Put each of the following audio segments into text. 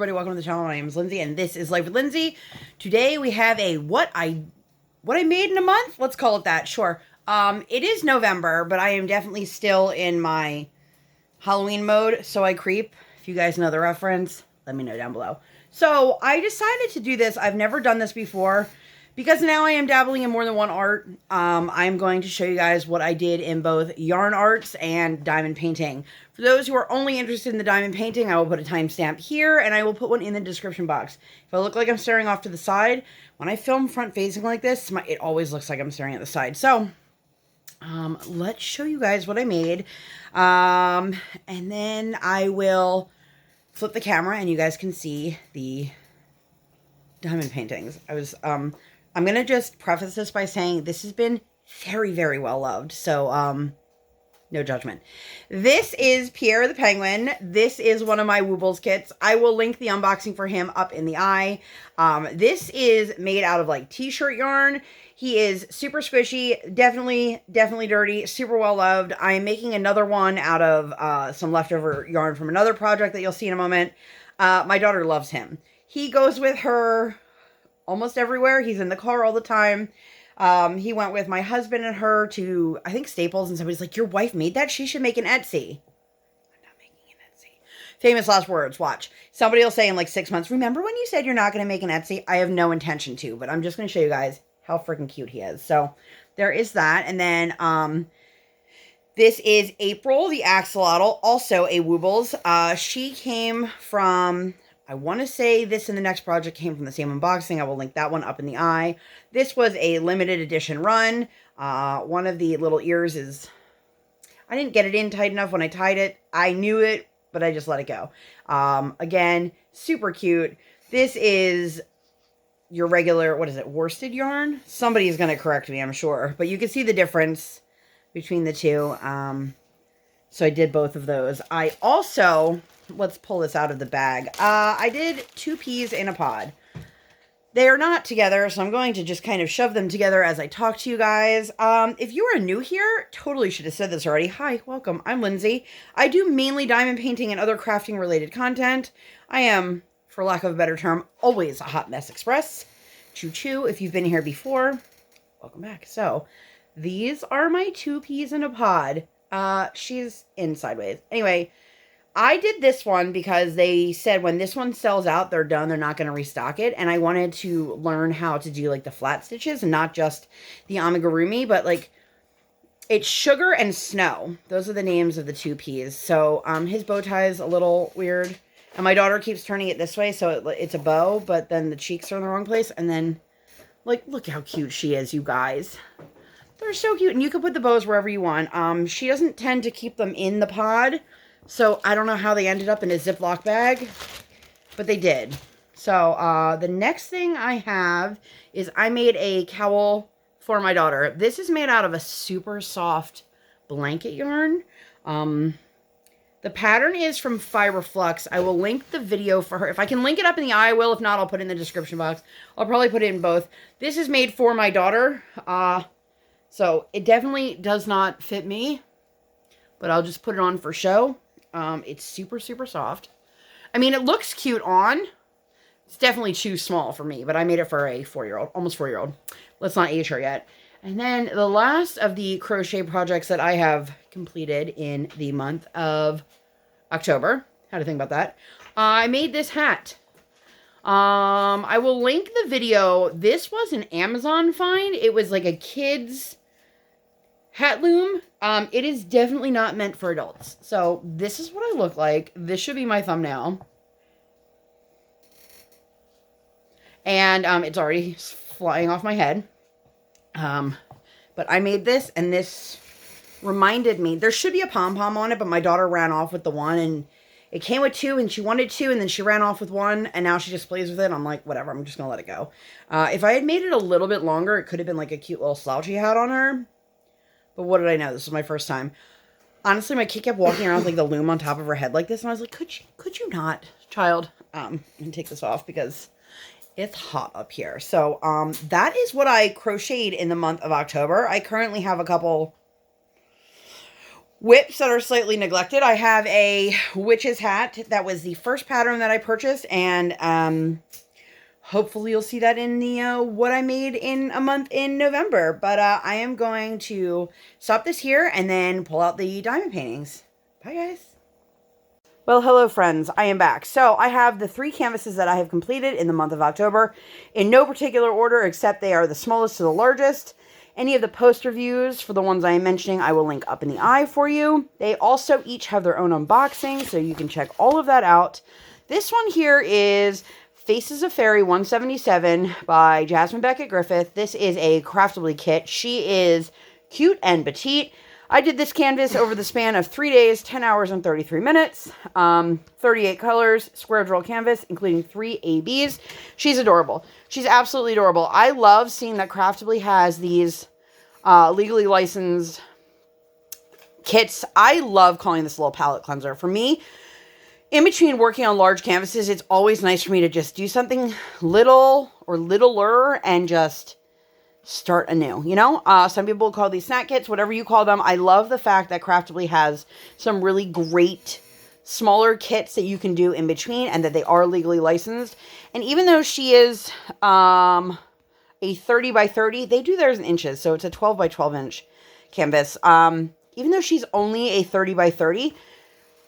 everybody, welcome to the channel. My name is Lindsay, and this is Life with Lindsay. Today we have a what I made in a month? Let's call it that, sure. It is November, but I am definitely still in my Halloween mode, so I creep. If you guys know the reference, let me know down below. So I decided to do this. I've never done this before, because now I am dabbling in more than one art. I'm going to show you guys what I did in both yarn arts and diamond painting. For those who are only interested in the diamond painting, I will put a timestamp here, and I will put one in the description box. If I look like I'm staring off to the side, when I film front facing like this, it always looks like I'm staring at the side. So, let's show you guys what I made. And then I will flip the camera and you guys can see the diamond paintings. I'm going to just preface this by saying this has been very, very well loved. So, no judgment. This is Pierre the Penguin. This is one of my Woobles kits. I will link the unboxing for him up in the eye. This is made out of like t-shirt yarn. He is super squishy, definitely dirty, super well loved. I am making another one out of some leftover yarn from another project that you'll see in a moment. My daughter loves him. He goes with her almost everywhere. He's in the car all the time. He went with my husband and her to, I think, Staples, and somebody's like, your wife made that? She should make an Etsy. I'm not making an Etsy. Famous last words, watch. Somebody will say in like 6 months, remember when you said you're not going to make an Etsy? I have no intention to, but I'm just going to show you guys how freaking cute he is. So there is that. And then, this is April, the Axolotl, also a Woobles. She came from, I want to say this in the next project came from the same unboxing. I will link that one up in the eye. This was a limited edition run. One of the little ears is, I didn't get it in tight enough when I tied it. I knew it, but I just let it go. Again, super cute. This is your regular, what is it, worsted yarn? Somebody's going to correct me, I'm sure. But you can see the difference between the two. So I did both of those. I also, let's pull this out of the bag. I did 2 peas in a pod. They are not together, so I'm going to just kind of shove them together as I talk to you guys. If you are new here, totally should have said this already. Hi, welcome. I'm Lindsay. I do mainly diamond painting and other crafting related content. I am, for lack of a better term, always a hot mess express. Choo choo. If you've been here before, welcome back. So these are my 2 peas in a pod. She's in sideways. Anyway, I did this one because they said when this one sells out, they're done. They're not going to restock it. And I wanted to learn how to do like the flat stitches and not just the amigurumi, but like it's Sugar and Snow. Those are the names of the 2 peas. So, his bow tie is a little weird. And my daughter keeps turning it this way. So it's a bow, but then the cheeks are in the wrong place. And then like, look how cute she is, you guys. They're so cute. And you can put the bows wherever you want. She doesn't tend to keep them in the pod. So I don't know how they ended up in a Ziploc bag, but they did. So the next thing I have is I made a cowl for my daughter. This is made out of a super soft blanket yarn. The pattern is from Fiber Flux. I will link the video for her. If I can link it up in the eye, I will. If not, I'll put it in the description box. I'll probably put it in both. This is made for my daughter. So it definitely does not fit me, but I'll just put it on for show. It's super, super soft. I mean, it looks cute on. It's definitely too small for me, but I made it for a 4-year-old, almost 4-year-old. Let's not age her yet. And then the last of the crochet projects that I have completed in the month of October. How to think about that. I made this hat. I will link the video. This was an Amazon find. It was like a kid's hat loom. It is definitely not meant for adults. So this is what I look like. This should be my thumbnail. And it's already flying off my head. But I made this, and this reminded me. There should be a pom-pom on it, but my daughter ran off with the one, and it came with 2, and she wanted 2, and then she ran off with 1, and now she just plays with it. I'm like, whatever, I'm just going to let it go. If I had made it a little bit longer, it could have been like a cute little slouchy hat on her. But what did I know? This was my first time. Honestly, my kid kept walking around with like the loom on top of her head like this. And I was like, could you not, child? I'm going to take this off because it's hot up here. So that is what I crocheted in the month of October. I currently have a couple whips that are slightly neglected. I have a witch's hat. That was the first pattern that I purchased, and hopefully you'll see that in the what I made in a month in November. But I am going to stop this here and then pull out the diamond paintings. Bye, guys. Well, hello, friends. I am back. So I have the 3 canvases that I have completed in the month of October in no particular order, except they are the smallest to the largest. Any of the post reviews for the ones I am mentioning, I will link up in the eye for you. They also each have their own unboxing, so you can check all of that out. This one here is Faces of Faery 177 by Jasmine Becket-Griffith. This is a craftable kit. She is cute and petite. I did this canvas over the span of 3 days, 10 hours, and 33 minutes. 38 colors, square drill canvas, including 3 ABs. She's adorable. She's absolutely adorable. I love seeing that Craftibly has these legally licensed kits. I love calling this a little palette cleanser. For me, in between working on large canvases, it's always nice for me to just do something little or littler and just start anew, you know? Some people call these snack kits, whatever you call them. I love the fact that Craftibly has some really great smaller kits that you can do in between and that they are legally licensed. And even though she is a 30 by 30, they do theirs in inches, so it's a 12 by 12 inch canvas. Even though she's only a 30 by 30,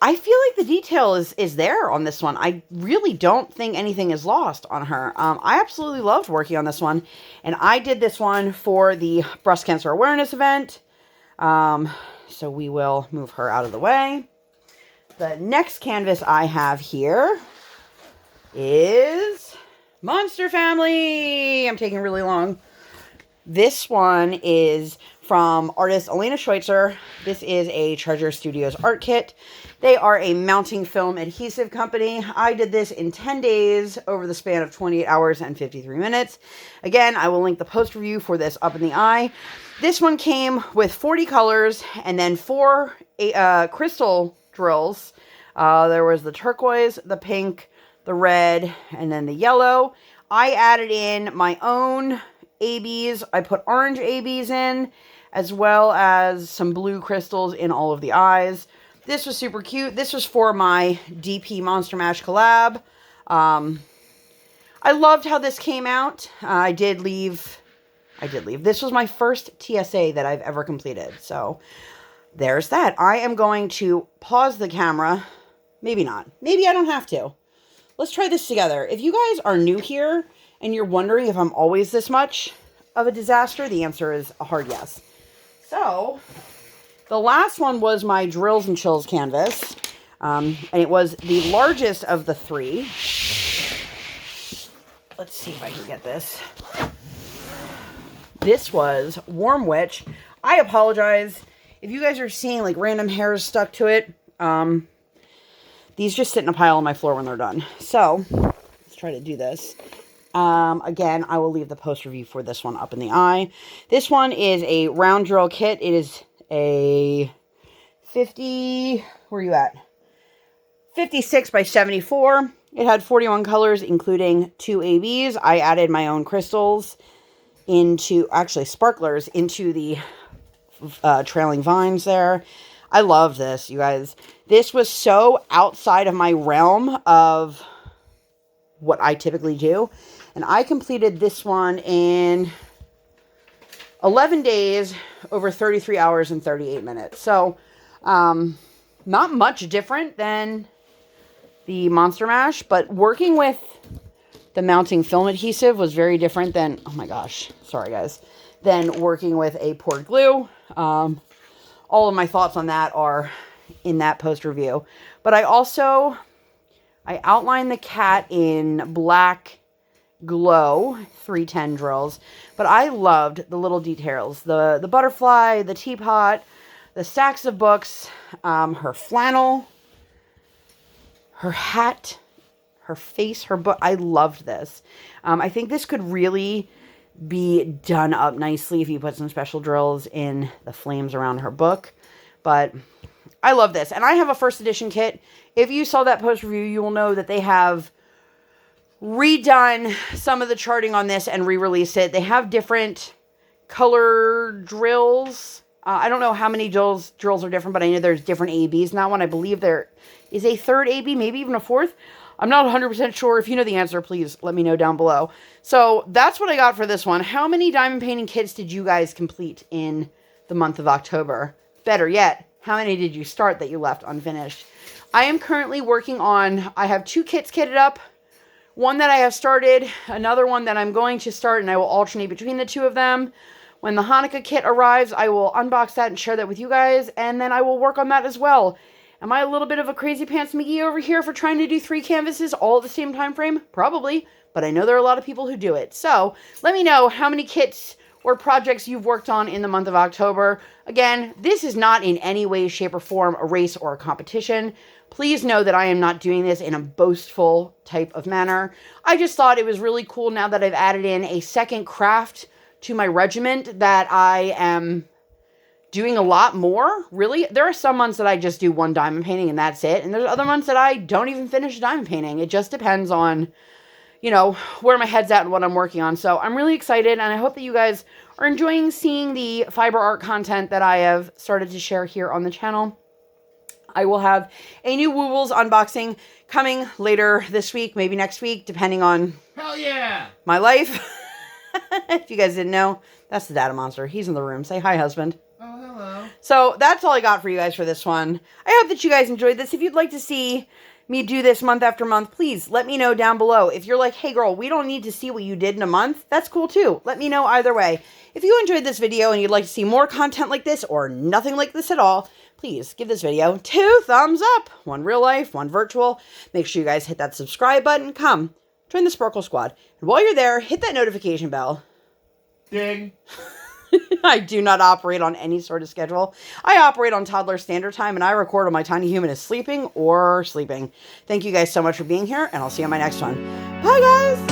I feel like the detail is there on this one. I really don't think anything is lost on her. I absolutely loved working on this one. And I did this one for the breast cancer awareness event. So we will move her out of the way. The next canvas I have here is Monster Family. I'm taking really long. This one is from artist Elena Schweitzer. This is a Treasure Studios art kit. They are a mounting film adhesive company. I did this in 10 days over the span of 28 hours and 53 minutes. Again, I will link the post review for this up in the eye. This one came with 40 colors and then 4 crystal drills. There was the turquoise, the pink, the red, and then the yellow. I added in my own ABs. I put orange ABs in, as well as some blue crystals in all of the eyes. This was super cute. This was for my DP Monster Mash collab. I loved how this came out. I did leave. This was my first TSA that I've ever completed. So there's that. I am going to pause the camera. Maybe not. Maybe I don't have to. Let's try this together. If you guys are new here and you're wondering if I'm always this much of a disaster, the answer is a hard yes. So the last one was my Drills and Chills canvas. And it was the largest of the 3. Let's see if I can get this. This was Warm Witch. I apologize if you guys are seeing like random hairs stuck to it. These just sit in a pile on my floor when they're done. So let's try to do this. Again, I will leave the post review for this one up in the eye. This one is a round drill kit. It is a 50, where are you at? 56 by 74. It had 41 colors, including 2 ABs. I added my own crystals into, actually sparklers, into the trailing vines there. I love this, you guys. This was so outside of my realm of what I typically do. And I completed this one in 11 days, over 33 hours and 38 minutes. So, not much different than the Monster Mash, but working with the mounting film adhesive was very different than, oh my gosh, sorry guys, than working with a poured glue. All of my thoughts on that are in that post review. But I outlined the cat in black glow 310 drills, but I loved the little details, the butterfly, the teapot, the stacks of books, her flannel, her hat, her face, her book. I loved this. I think this could really be done up nicely if you put some special drills in the flames around her book. But I love this. And I have a first edition kit. If you saw that post review, you will know that they have redone some of the charting on this and re-released it. They have different color drills I don't know how many drills are different, but I know there's different ABs in that one. I believe there is a third AB, maybe even a fourth. I'm not 100% sure. If you know the answer, please let me know down below. So that's what I got for this one. How many diamond painting kits did you guys complete in the month of October? Better yet, how many did you start that you left unfinished? I am currently working on, I have 2 kits kitted up. One that I have started, another one that I'm going to start, and I will alternate between the 2 of them. When the Hanukkah kit arrives, I will unbox that and share that with you guys, and then I will work on that as well. Am I a little bit of a crazy pants McGee over here for trying to do 3 canvases all at the same time frame? Probably, but I know there are a lot of people who do it. So let me know how many kits or projects you've worked on in the month of October. Again, this is not in any way, shape, or form a race or a competition. Please know that I am not doing this in a boastful type of manner. I just thought it was really cool now that I've added in a second craft to my regiment that I am doing a lot more. Really, there are some months that I just do 1 diamond painting and that's it. And there's other months that I don't even finish a diamond painting. It just depends on, you know, where my head's at and what I'm working on. So I'm really excited, and I hope that you guys are enjoying seeing the fiber art content that I have started to share here on the channel. I will have a new Woobles unboxing coming later this week, maybe next week, depending on my life. If you guys didn't know, that's the DaddaMonster. He's in the room. Say hi, husband. Oh, hello. So that's all I got for you guys for this one. I hope that you guys enjoyed this. If you'd like to see me do this month after month, please let me know down below. If you're like, hey girl, we don't need to see what you did in a month, that's cool too. Let me know either way. If you enjoyed this video and you'd like to see more content like this or nothing like this at all, please give this video 2 thumbs up. 1 real life, 1 virtual. Make sure you guys hit that subscribe button. Come, join the Sparkle Squad. And while you're there, hit that notification bell. Ding. I do not operate on any sort of schedule. I operate on toddler standard time, and I record when my tiny human is sleeping or sleeping. Thank you guys so much for being here, and I'll see you on my next one. Bye, guys!